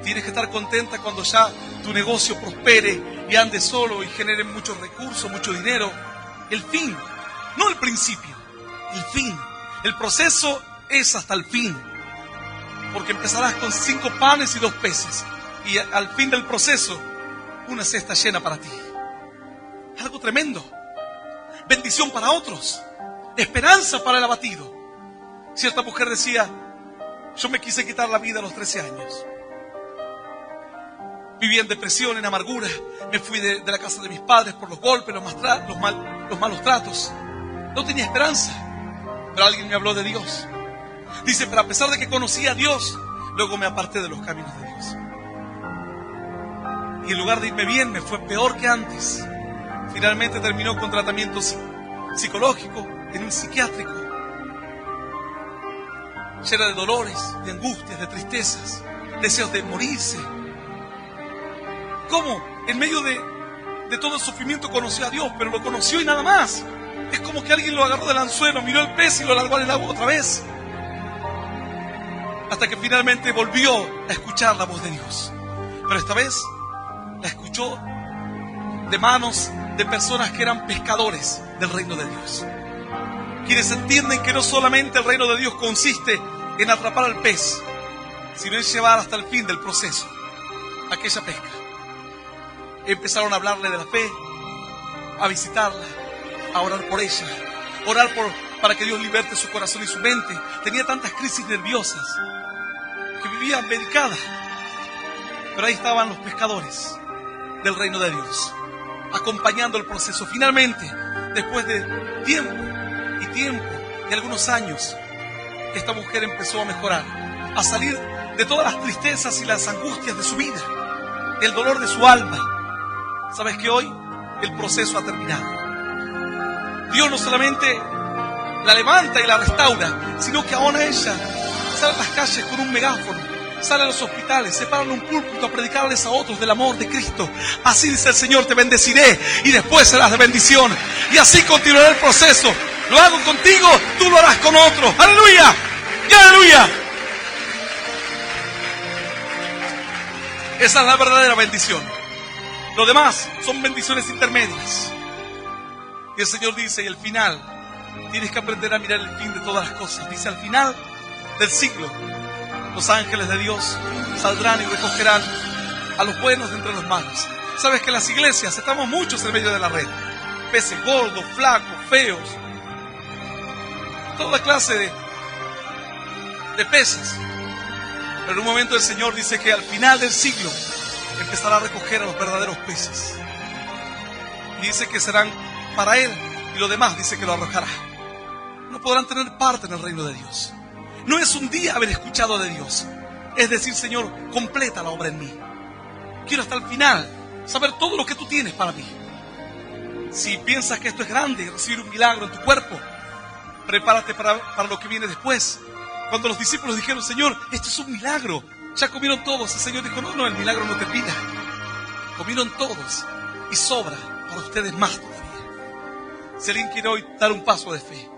Tienes que estar contenta cuando ya tu negocio prospere y ande solo y genere muchos recursos, mucho dinero. El fin, no el principio, el fin. El proceso es hasta el fin. Porque empezarás con 5 panes y 2 peces. Y al fin del proceso, una cesta llena para ti. Algo tremendo. Bendición para otros. Esperanza para el abatido. Cierta mujer decía, yo me quise quitar la vida a los 13 años. Viví en depresión, en amargura. Me fui de la casa de mis padres por los golpes, los malos tratos. No tenía esperanza. Pero alguien me habló de Dios. Dice, pero a pesar de que conocía a Dios, luego me aparté de los caminos de Dios. Y en lugar de irme bien, me fue peor que antes. Finalmente terminó con tratamiento psicológico en un psiquiátrico. Llena de dolores, de angustias, de tristezas, deseos de morirse. ¿Cómo? En medio de todo el sufrimiento conoció a Dios, pero lo conoció y nada más. Es como que alguien lo agarró del anzuelo, miró el pez y lo largó al agua otra vez. Hasta que finalmente volvió a escuchar la voz de Dios. Pero esta vez la escuchó de manos de personas que eran pescadores del reino de Dios. Quienes entienden que no solamente el reino de Dios consiste en atrapar al pez, sino en llevar hasta el fin del proceso aquella pesca. Empezaron a hablarle de la fe, a visitarla, a orar por ella, orar para que Dios liberte su corazón y su mente. Tenía tantas crisis nerviosas que vivía medicada. Pero ahí estaban los pescadores del reino de Dios, acompañando el proceso. Finalmente, después de tiempo y algunos años, esta mujer empezó a mejorar, a salir de todas las tristezas y las angustias de su vida, del dolor de su alma. ¿Sabes que hoy el proceso ha terminado? Dios no solamente la levanta y la restaura, sino que ahora ella sale a las calles con un megáfono, sale a los hospitales, se para en un púlpito a predicarles a otros del amor de Cristo. Así dice el Señor, te bendeciré y después serás de bendición. Y así continuará el proceso. Lo hago contigo, tú lo harás con otros. ¡Aleluya! ¡Y aleluya! Esa es la verdadera bendición. Lo demás son bendiciones intermedias. Y el Señor dice, y el final, tienes que aprender a mirar el fin de todas las cosas. Dice, al final del siglo, los ángeles de Dios saldrán y recogerán a los buenos de entre los malos. Sabes que en las iglesias estamos muchos en medio de la red. Peces gordos, flacos, feos. Toda clase de peces. Pero en un momento el Señor dice que al final del siglo empezará a recoger a los verdaderos peces. Y dice que serán para Él, y lo demás dice que lo arrojará. No podrán tener parte en el reino de Dios. No es un día haber escuchado de Dios. Es decir, Señor, completa la obra en mí. Quiero hasta el final saber todo lo que tú tienes para mí. Si piensas que esto es grande, recibir un milagro en tu cuerpo, prepárate para lo que viene después. Cuando los discípulos dijeron, Señor, esto es un milagro, ya comieron todos. El Señor dijo, no, el milagro no termina. Comieron todos y sobra para ustedes más todavía. Si alguien quiere hoy dar un paso de fe,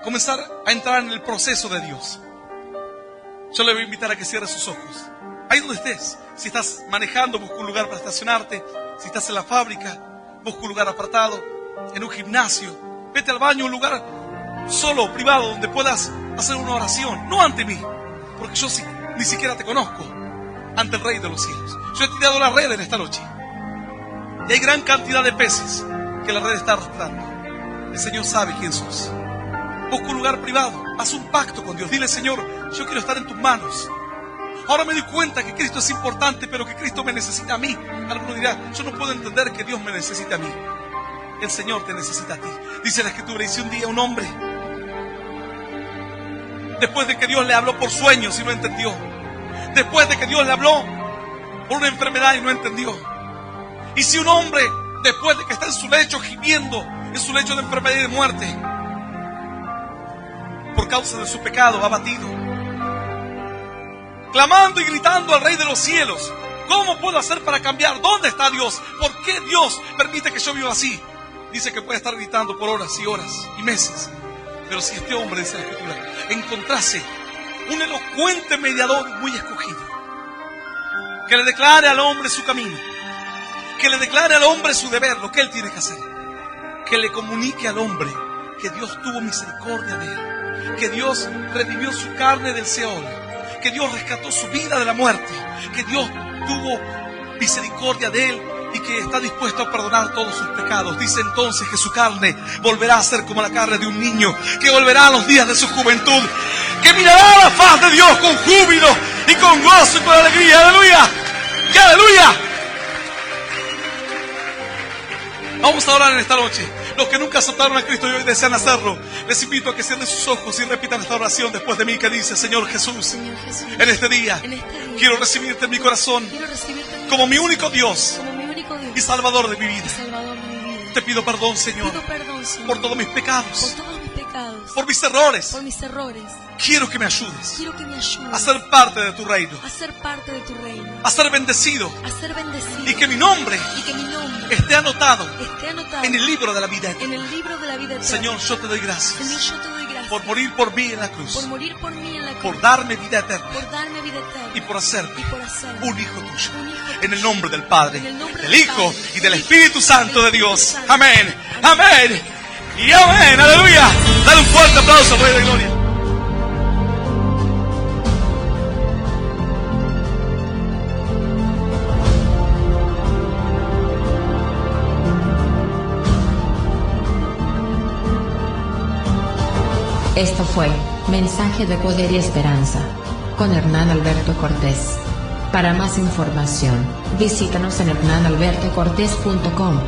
comenzar a entrar en el proceso de Dios, yo le voy a invitar a que cierre sus ojos. Ahí donde estés, si estás manejando, busca un lugar para estacionarte. Si estás en la fábrica, busca un lugar apartado, en un gimnasio. Vete al baño, un lugar solo, privado, donde puedas hacer una oración. No ante mí, porque yo ni siquiera te conozco, ante el Rey de los cielos. Yo he tirado la red en esta noche y hay gran cantidad de peces que la red está arrastrando. El Señor sabe quién sos. Busca un lugar privado, haz un pacto con Dios. Dile, Señor, yo quiero estar en tus manos. Ahora me doy cuenta que Cristo es importante, pero que Cristo me necesita a mí. Alguno dirá, yo no puedo entender que Dios me necesite a mí. El Señor te necesita a ti. Dice la Escritura, dice un día un hombre, después de que Dios le habló por sueños y no entendió, después de que Dios le habló por una enfermedad y no entendió. Y si un hombre, después de que está en su lecho gimiendo, en su lecho de enfermedad y de muerte, por causa de su pecado abatido, clamando y gritando al Rey de los cielos: ¿cómo puedo hacer para cambiar? ¿Dónde está Dios? ¿Por qué Dios permite que yo viva así? Dice que puede estar gritando por horas y horas y meses. Pero si este hombre, dice la Escritura, encontrase un elocuente mediador muy escogido, que le declare al hombre su camino, que le declare al hombre su deber, lo que él tiene que hacer, que le comunique al hombre que Dios tuvo misericordia de él, que Dios redimió su carne del Seol, que Dios rescató su vida de la muerte, que Dios tuvo misericordia de él y que está dispuesto a perdonar todos sus pecados. Dice entonces que su carne volverá a ser como la carne de un niño, que volverá a los días de su juventud, que mirará la faz de Dios con júbilo y con gozo y con alegría. ¡Aleluya! ¡Y aleluya! Vamos a orar en esta noche. Los que nunca aceptaron a Cristo y hoy desean hacerlo, les invito a que cierren sus ojos y repitan esta oración después de mí, que dice: Señor Jesús, en este día quiero recibirte en mi corazón como mi único Dios y Salvador de mi vida. Te pido perdón, Señor, por todos mis pecados, por mis errores. Quiero que me ayudes a ser parte de tu reino, a ser bendecido, y que mi nombre esté anotado en el libro de la vida eterna. Señor, yo te doy gracias por morir por mí en la cruz, por darme vida eterna y por hacerme un hijo tuyo. En el nombre del Padre, del Hijo y del Espíritu Santo de Dios. Amén, amén y amén. Aleluya. Dale un fuerte aplauso al Rey de Gloria. Esto fue Mensaje de Poder y Esperanza con Hernán Alberto Cortés. Para más información, visítanos en hernanalbertocortés.com.